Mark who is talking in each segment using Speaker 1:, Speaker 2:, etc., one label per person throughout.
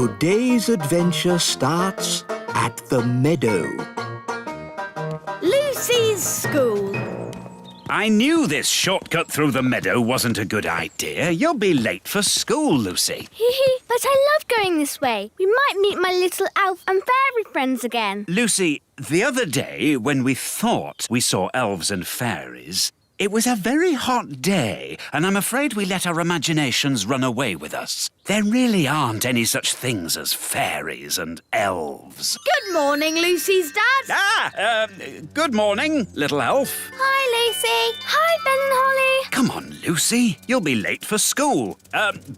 Speaker 1: Today's adventure starts at the meadow.
Speaker 2: Lucy's school.
Speaker 3: I knew this shortcut through the meadow wasn't a good idea. You'll be late for school, Lucy.
Speaker 4: But I love going this way. We might meet my little elf and fairy friends again.
Speaker 3: Lucy, the other day when we thought we saw elves and fairies, it was a very hot day, and I'm afraid we let our imaginations run away with us. There really aren't any such things as fairies and elves.
Speaker 2: Good morning, Lucy's dad.
Speaker 3: Good morning, little elf.
Speaker 4: Hi, Lucy. Hi, Ben and Holly.
Speaker 3: Come on, Lucy. You'll be late for school.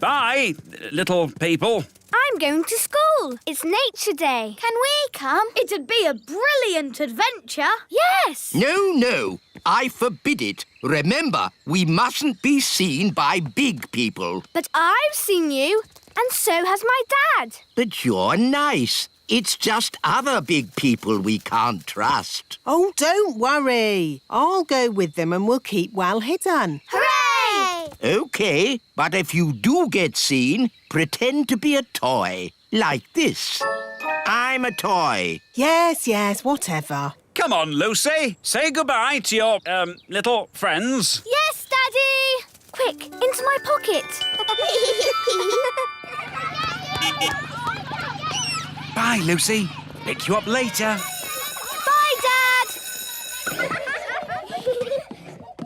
Speaker 3: Bye, little people.
Speaker 4: I'm going to school. It's Nature Day. Can we come?
Speaker 2: It'd be a brilliant adventure.
Speaker 4: Yes.
Speaker 1: No. I forbid it. Remember, we mustn't be seen by big people.
Speaker 4: But I've seen you, and so has my dad.
Speaker 1: But you're nice. It's just other big people we can't trust.
Speaker 5: Oh, don't worry. I'll go with them and we'll keep well hidden.
Speaker 4: Hooray!
Speaker 1: OK, but if you do get seen, pretend to be a toy. Like this. I'm a toy.
Speaker 5: Yes, whatever.
Speaker 3: Come on, Lucy. Say goodbye to your, little friends.
Speaker 4: Yes, Daddy! Quick, into my pocket.
Speaker 3: Bye, Lucy. Pick you up later.
Speaker 4: Bye, Dad!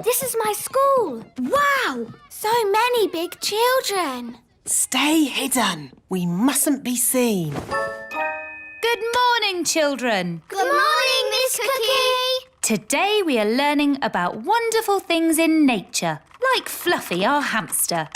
Speaker 4: This is my school.
Speaker 2: Wow!
Speaker 4: So many big children.
Speaker 5: Stay hidden. We mustn't be seen.
Speaker 6: Good morning, children.
Speaker 4: Good morning, Miss Cookie.
Speaker 6: Today we are learning about wonderful things in nature, like Fluffy, our hamster.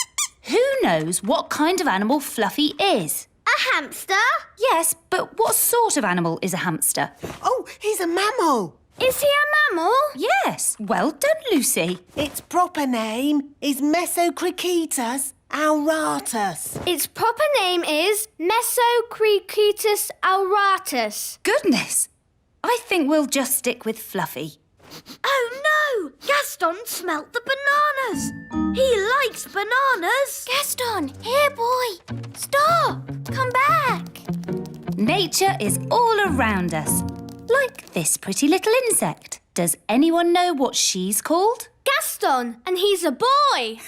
Speaker 6: Who knows what kind of animal Fluffy is?
Speaker 4: A hamster?
Speaker 6: Yes, but what sort of animal is a hamster?
Speaker 5: Oh, he's a mammal.
Speaker 4: Is he a mammal?
Speaker 6: Yes, well done, Lucy.
Speaker 5: Its proper name is Mesocricetus auratus.
Speaker 4: Its proper name is Mesocricetus auratus.
Speaker 6: Goodness, I think we'll just stick with Fluffy.
Speaker 2: Oh, no! Gaston smelt the bananas. He likes bananas.
Speaker 4: Gaston, here, boy. Stop. Come back.
Speaker 6: Nature is all around us, like this pretty little insect. Does anyone know what she's called?
Speaker 4: Gaston, and he's a boy.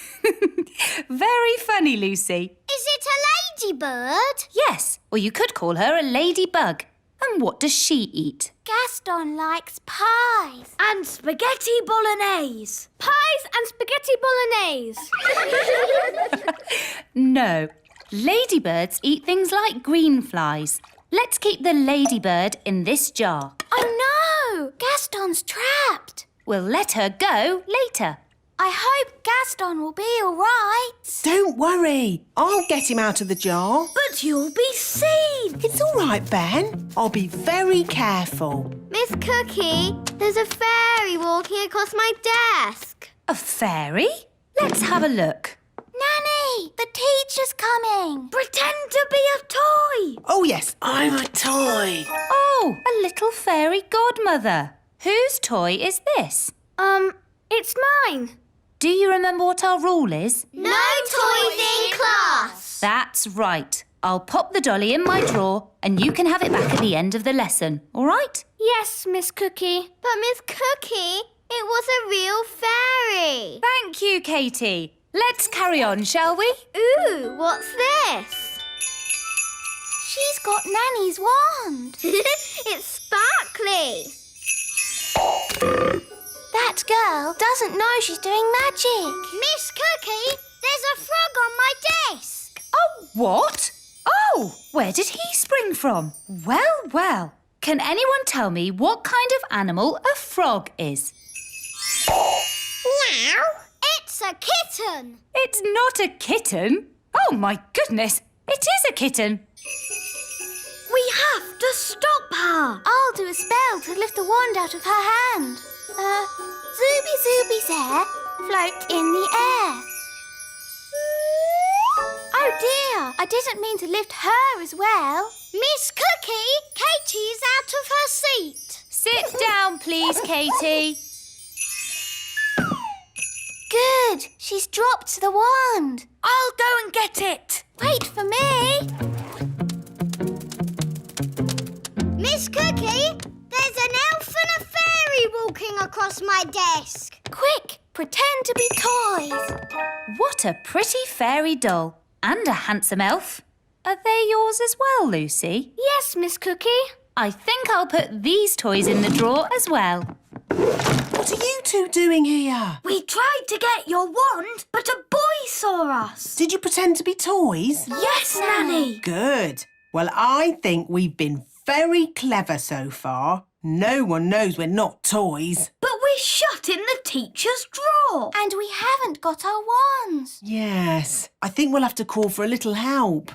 Speaker 6: Very funny, Lucy.
Speaker 4: Is it a ladybird?
Speaker 6: Yes, or you could call her a ladybug. And what does she eat?
Speaker 4: Gaston likes pies.
Speaker 2: And spaghetti bolognese.
Speaker 4: Pies and spaghetti bolognese.
Speaker 6: No, ladybirds eat things like green flies. Let's keep the ladybird in this jar.
Speaker 4: Oh, no! Gaston's trapped.
Speaker 6: We'll let her go later.
Speaker 4: I hope Gaston will be all right.
Speaker 5: Don't worry. I'll get him out of the jar.
Speaker 2: But you'll be seen.
Speaker 5: It's all right, Ben. I'll be very careful.
Speaker 4: Miss Cookie, there's a fairy walking across my desk.
Speaker 6: A fairy? Let's have a look.
Speaker 4: Nanny, the teacher's coming.
Speaker 2: Pretend to be a toy.
Speaker 5: Oh, yes, I'm a toy.
Speaker 6: Oh, a little fairy godmother. Whose toy is this?
Speaker 4: It's mine.
Speaker 6: Do you remember what our rule is?
Speaker 4: No toys in class.
Speaker 6: That's right. I'll pop the dolly in my drawer and you can have it back at the end of the lesson, all right?
Speaker 4: Yes, Miss Cookie. But Miss Cookie, it was a real fairy.
Speaker 6: Thank you, Katie. Let's carry on, shall we?
Speaker 4: Ooh, what's this? She's got Nanny's wand. It's sparkly. That girl doesn't know she's doing magic. Miss Cookie, there's a frog on my desk.
Speaker 6: Oh, what? Oh, where did he spring from? Well. Can anyone tell me what kind of animal a frog is?
Speaker 4: Meow. It's a kitten.
Speaker 6: It's not a kitten. Oh, my goodness. It is a kitten.
Speaker 2: We have to stop her.
Speaker 4: I'll do a spell to lift the wand out of her hand. Zooby Zooby's hair float in the air. Oh dear, I didn't mean to lift her as well. Miss Cookie, Katie's out of her seat.
Speaker 6: Sit down, please, Katie.
Speaker 4: Good, she's dropped the wand.
Speaker 2: I'll go and get it.
Speaker 4: Wait for me. across my desk. Quick, pretend to be toys.
Speaker 6: What a pretty fairy doll. And a handsome elf. Are they yours as well, Lucy?
Speaker 2: Yes, Miss Cookie.
Speaker 6: I think I'll put these toys in the drawer as well.
Speaker 5: What are you two doing here?
Speaker 2: We tried to get your wand, but a boy saw us.
Speaker 5: Did you pretend to be toys?
Speaker 2: Yes, Nanny.
Speaker 5: Good. Well, I think we've been very clever so far. No one knows we're not toys.
Speaker 2: But we're shut in the teacher's drawer.
Speaker 4: And we haven't got our wands.
Speaker 5: Yes. I think we'll have to call for a little help.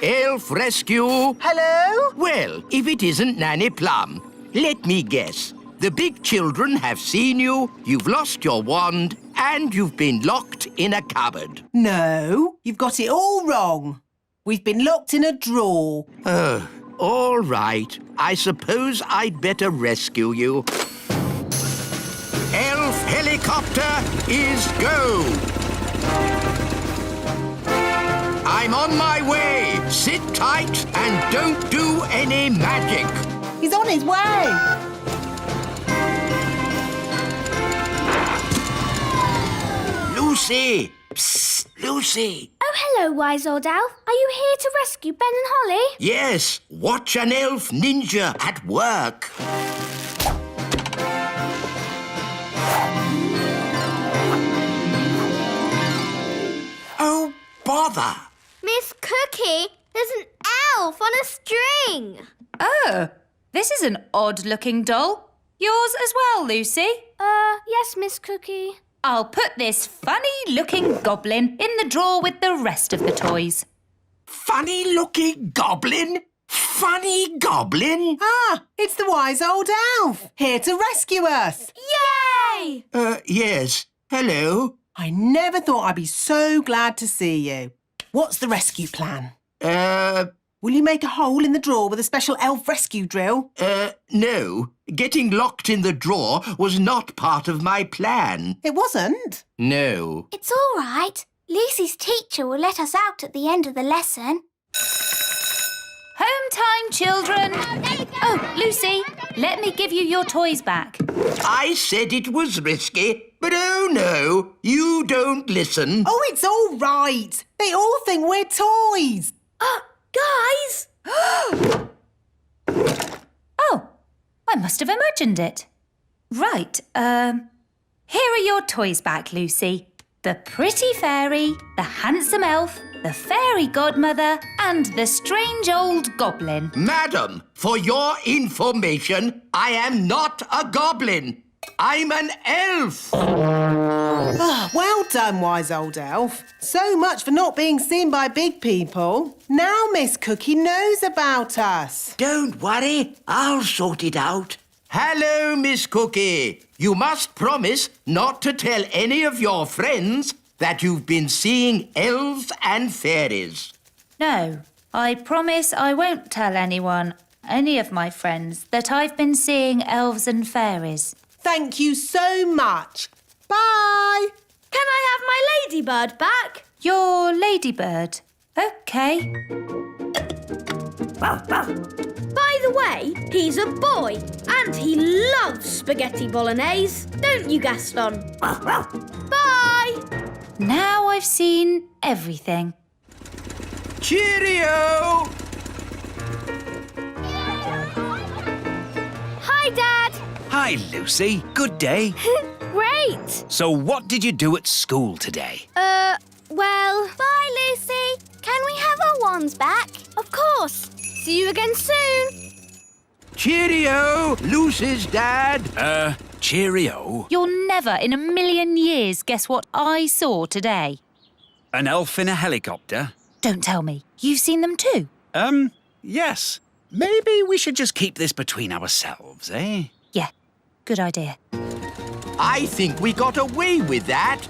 Speaker 1: Elf rescue.
Speaker 5: Hello?
Speaker 1: Well, if it isn't Nanny Plum, let me guess. The big children have seen you, you've lost your wand, and you've been locked in a cupboard.
Speaker 5: No, you've got it all wrong. We've been locked in a drawer.
Speaker 1: Oh, all right. I suppose I'd better rescue you. Elf helicopter is go! I'm on my way. Sit tight and don't do any magic.
Speaker 5: He's on his way.
Speaker 1: Lucy! Psst, Lucy!
Speaker 2: Oh, hello, wise old elf. Are you here to rescue Ben and Holly?
Speaker 1: Yes, watch an elf ninja at work. Oh, bother!
Speaker 2: Miss Cookie, there's an elf on a string.
Speaker 6: Oh, this is an odd-looking doll. Yours as well, Lucy?
Speaker 2: Yes, Miss Cookie.
Speaker 6: I'll put this funny-looking goblin in the drawer with the rest of the toys.
Speaker 1: Funny-looking goblin? Funny goblin?
Speaker 5: Ah, it's the wise old elf, here to rescue us.
Speaker 2: Yay!
Speaker 1: Yes. Hello?
Speaker 5: I never thought I'd be so glad to see you. What's the rescue plan? Will you make a hole in the drawer with a special elf rescue drill?
Speaker 1: No. Getting locked in the drawer was not part of my plan.
Speaker 5: It wasn't.
Speaker 1: No.
Speaker 4: It's all right. Lucy's teacher will let us out at the end of the lesson.
Speaker 6: Home time, children. Oh, Lucy, let me give you your toys back.
Speaker 1: I said it was risky, but oh no, you don't listen.
Speaker 5: Oh, it's all right. They all think we're toys.
Speaker 2: Guys!
Speaker 6: Oh, I must have imagined it. Right, here are your toys back, Lucy. The pretty fairy, the handsome elf, the fairy godmother, and the strange old goblin.
Speaker 1: Madam, for your information, I am not a goblin. I'm an elf.
Speaker 5: Well done, wise old elf. So much for not being seen by big people. Now Miss Cookie knows about us.
Speaker 1: Don't worry, I'll sort it out. Hello, Miss Cookie. You must promise not to tell any of your friends that you've been seeing elves and fairies.
Speaker 6: No, I promise I won't tell anyone, any of my friends, that I've been seeing elves and fairies.
Speaker 5: Thank you so much. Bye.
Speaker 2: Can I have my ladybird back?
Speaker 6: Your ladybird. OK.
Speaker 2: By the way, he's a boy and he loves spaghetti bolognese. Don't you, Gaston? Bye!
Speaker 6: Now I've seen everything.
Speaker 1: Cheerio!
Speaker 2: Hi, Dad.
Speaker 3: Hi, Lucy. Good day.
Speaker 2: Great.
Speaker 3: So what did you do at school today?
Speaker 2: Well...
Speaker 4: Bye, Lucy. Can we have our wands back?
Speaker 2: Of course. See you again soon.
Speaker 1: Cheerio, Lucy's dad.
Speaker 3: Cheerio.
Speaker 6: You'll never in a million years guess what I saw today.
Speaker 3: An elf in a helicopter?
Speaker 6: Don't tell me. You've seen them too?
Speaker 3: Yes. Maybe we should just keep this between ourselves, eh?
Speaker 6: Yeah, good idea.
Speaker 1: I think we got away with that.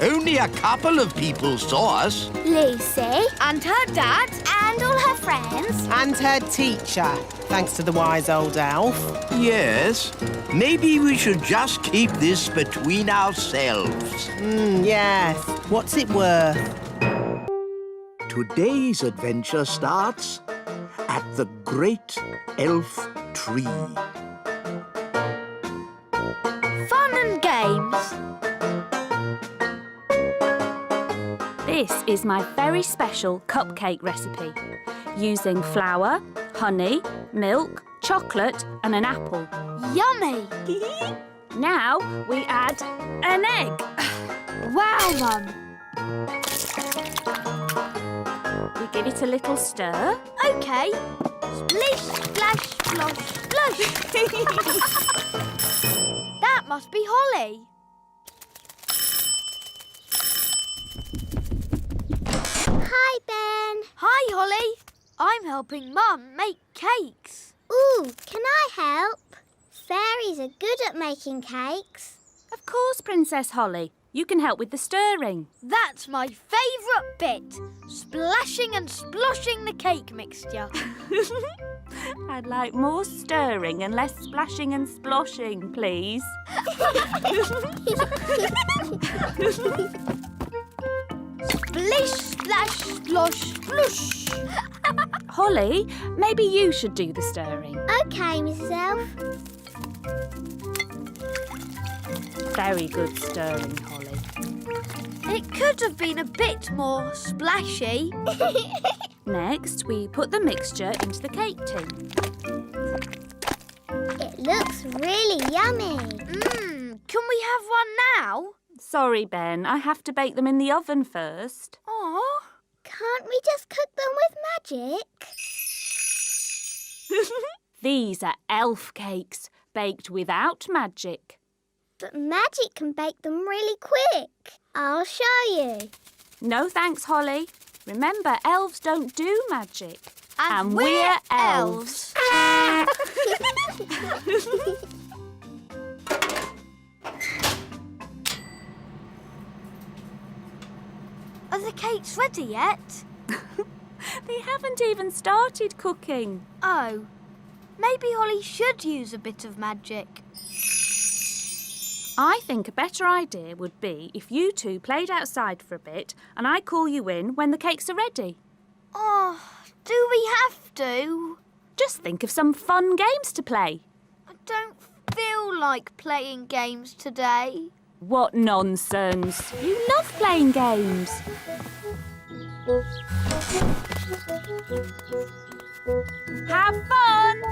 Speaker 1: Only a couple of people saw us.
Speaker 4: Lucy
Speaker 2: And her dad.
Speaker 4: and all her friends.
Speaker 5: And her teacher, thanks to the wise old elf.
Speaker 1: Yes. Maybe we should just keep this between ourselves.
Speaker 5: Yes. What's it worth?
Speaker 1: Today's adventure starts at the great elf tree.
Speaker 2: Fun and games.
Speaker 7: This is my very special cupcake recipe, using flour, honey, milk, chocolate and an apple.
Speaker 2: Yummy.
Speaker 7: Now we add an egg.
Speaker 2: Wow, Mum.
Speaker 7: We give it a little stir.
Speaker 2: OK. Splish, splash, splosh, splosh. That must be Holly.
Speaker 4: Hi, Ben.
Speaker 2: Hi, Holly. I'm helping Mum make cakes.
Speaker 4: Ooh, can I help? Fairies are good at making cakes.
Speaker 7: Of course, Princess Holly. You can help with the stirring.
Speaker 2: That's my favourite bit. Splashing and sploshing the cake mixture.
Speaker 7: I'd like more stirring and less splashing and sploshing, please.
Speaker 2: Splish, splash, splosh, splush.
Speaker 7: Holly, maybe you should do the stirring.
Speaker 4: OK, Mrs Elf.
Speaker 7: Very good stirring, Holly.
Speaker 2: It could have been a bit more splashy.
Speaker 7: Next, we put the mixture into the cake tin.
Speaker 4: It looks really yummy.
Speaker 2: Can we have one now?
Speaker 7: Sorry, Ben, I have to bake them in the oven first.
Speaker 2: Oh.
Speaker 4: Can't we just cook them with magic?
Speaker 7: These are elf cakes, baked without magic.
Speaker 4: But magic can bake them really quick. I'll show you.
Speaker 7: No thanks, Holly. Remember, elves don't do magic.
Speaker 2: And we're elves. Are the cakes ready yet?
Speaker 7: They haven't even started cooking.
Speaker 2: Oh, maybe Holly should use a bit of magic.
Speaker 7: I think a better idea would be if you two played outside for a bit and I call you in when the cakes are ready.
Speaker 2: Oh, do we have to?
Speaker 7: Just think of some fun games to play.
Speaker 2: I don't feel like playing games today.
Speaker 7: What nonsense. You love playing games. Have fun!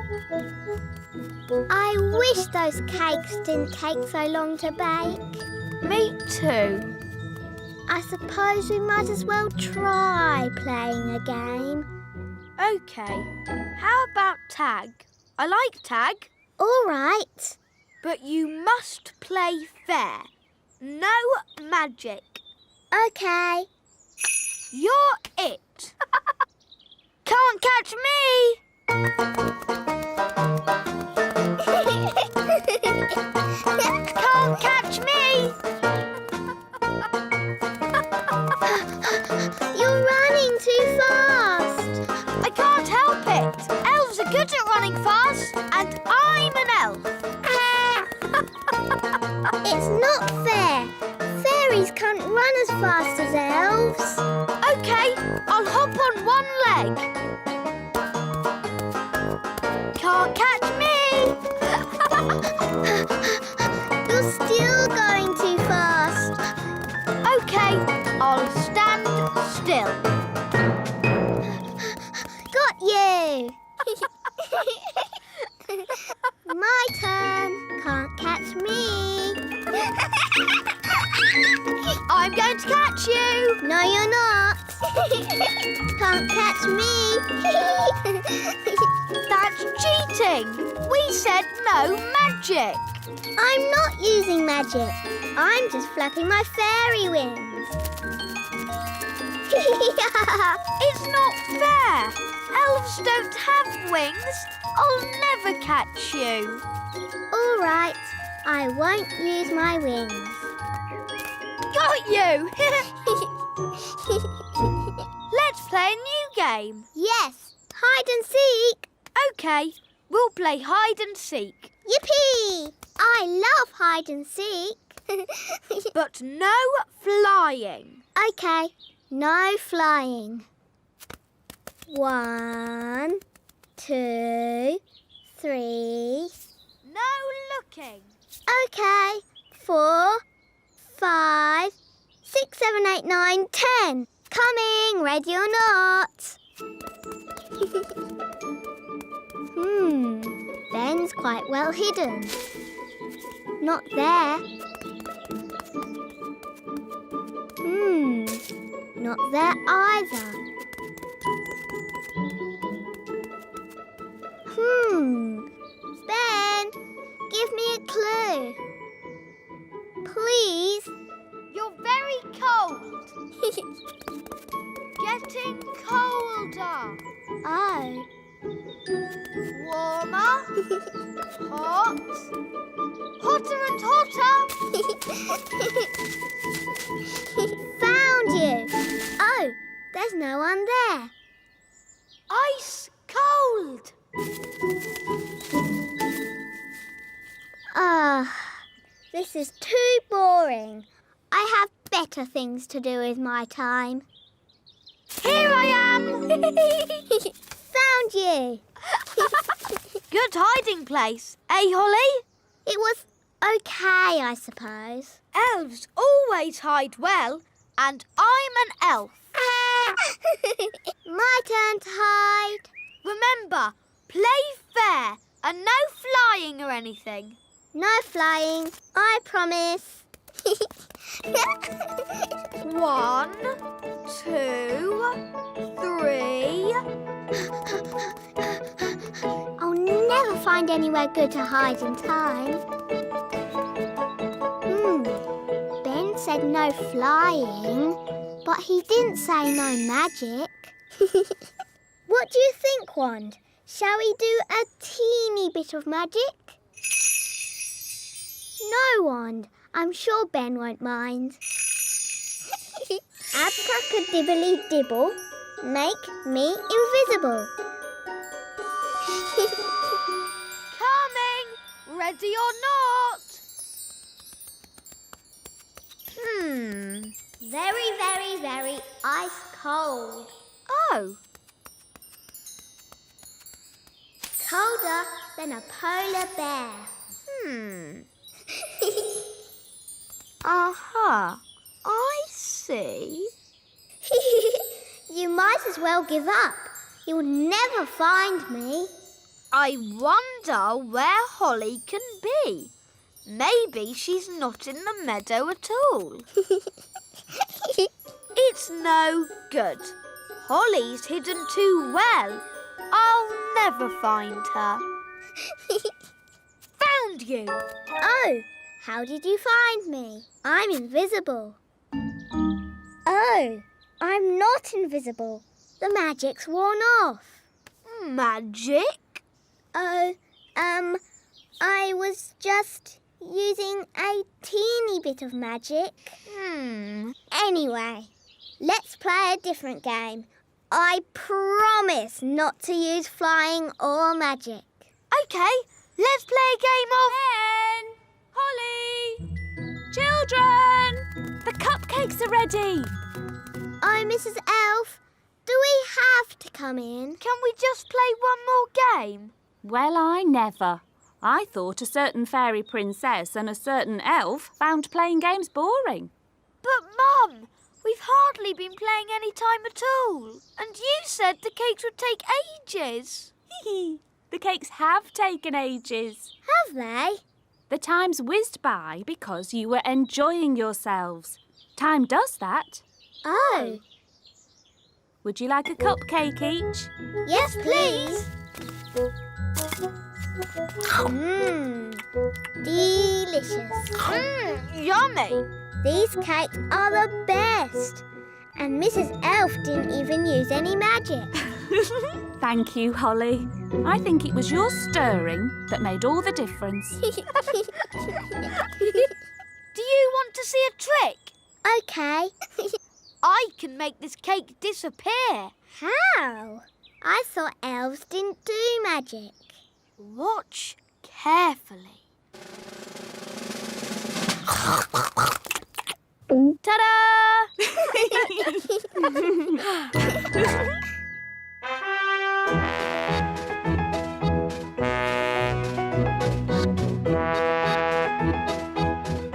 Speaker 4: I wish those cakes didn't take so long to bake.
Speaker 2: Me too.
Speaker 4: I suppose we might as well try playing a game.
Speaker 2: OK, how about tag? I like tag,
Speaker 4: All right.
Speaker 2: but you must play fair. No magic.
Speaker 4: OK.
Speaker 2: You're it. Can't catch me. Can't catch me.
Speaker 4: You're running too fast.
Speaker 2: I can't help it. Elves are good at running fast, and I'm an elf.
Speaker 4: It's not fair. Fairies can't run as fast as elves.
Speaker 2: OK, I'll hop on one leg. Can't catch me.
Speaker 4: You're still going too fast.
Speaker 2: OK, I'll stand still.
Speaker 4: Got you. My turn. Can't catch me.
Speaker 2: I'm going to catch you.
Speaker 4: No, you're not. Can't catch me.
Speaker 2: That's cheating. We said no magic.
Speaker 4: I'm not using magic. I'm just flapping my fairy wings.
Speaker 2: It's not fair. Elves don't have wings. I'll never catch you.
Speaker 4: All right. I won't use my wings.
Speaker 2: Got you. Let's play a new game.
Speaker 4: Yes. Hide and seek.
Speaker 2: OK, we'll play hide and seek.
Speaker 4: Yippee! I love hide and seek.
Speaker 2: But no flying.
Speaker 4: OK. No flying. 1, 2, 3.
Speaker 2: No looking.
Speaker 4: Okay. 4, 5, 6, 7, 8, 9, 10. Coming, ready or not. Ben's quite well hidden. Not there. Not there either. Ben, give me a clue. Please.
Speaker 2: You're very cold. Getting colder.
Speaker 4: Oh.
Speaker 2: Warmer. Hot. Hotter and hotter.
Speaker 4: Found you. Oh, there's no one there.
Speaker 2: Ice cold.
Speaker 4: This is too boring. I have better things to do with my time.
Speaker 2: Here I am.
Speaker 4: Found you.
Speaker 2: Good hiding place, eh, Holly?
Speaker 4: It was okay, I suppose.
Speaker 2: Elves always hide well, and I'm an elf.
Speaker 4: My turn to hide.
Speaker 2: Remember, play fair and no flying or anything.
Speaker 4: No flying, I promise.
Speaker 2: 1, 2, 3.
Speaker 4: I'll never find anywhere good to hide in time. Ben said no flying, but he didn't say no magic. What do you think, Wand? Shall we do a teeny bit of magic? No, Wand. I'm sure Ben won't mind. Abracadibbly-dibble, make me invisible.
Speaker 2: Coming, ready or not.
Speaker 4: Very, very, very ice cold.
Speaker 2: Oh,
Speaker 4: Colder than a polar bear.
Speaker 2: aha, I see.
Speaker 4: You might as well give up. You'll never find me.
Speaker 2: I wonder where Holly can be. Maybe she's not in the meadow at all. It's no good. Holly's hidden too well. I'll never find her. Found you!
Speaker 4: Oh, how did you find me? I'm invisible. Oh, I'm not invisible. The magic's worn off.
Speaker 2: Magic?
Speaker 4: Oh, I was just using a teeny bit of magic. Anyway, let's play a different game. I promise not to use flying or magic.
Speaker 2: OK, let's play a game of...
Speaker 7: Ben! Holly! Children! The cupcakes are ready.
Speaker 4: Oh, Mrs. Elf, do we have to come in?
Speaker 2: Can we just play one more game?
Speaker 7: Well, I never. I thought a certain fairy princess and a certain elf found playing games boring.
Speaker 2: But, Mum, we've hardly been playing any time at all. And you said the cakes would take ages.
Speaker 7: The cakes have taken ages.
Speaker 4: Have they?
Speaker 7: The time's whizzed by because you were enjoying yourselves. Time does that.
Speaker 4: Oh.
Speaker 7: Would you like a cupcake each?
Speaker 4: Yes, please. Delicious.
Speaker 2: Yummy.
Speaker 4: These cakes are the best. And Mrs. Elf didn't even use any magic.
Speaker 7: Thank you, Holly. I think it was your stirring that made all the difference.
Speaker 2: Do you want to see a trick?
Speaker 4: Okay.
Speaker 2: I can make this cake disappear.
Speaker 4: How? I thought elves didn't do magic.
Speaker 2: Watch carefully. Ta-da!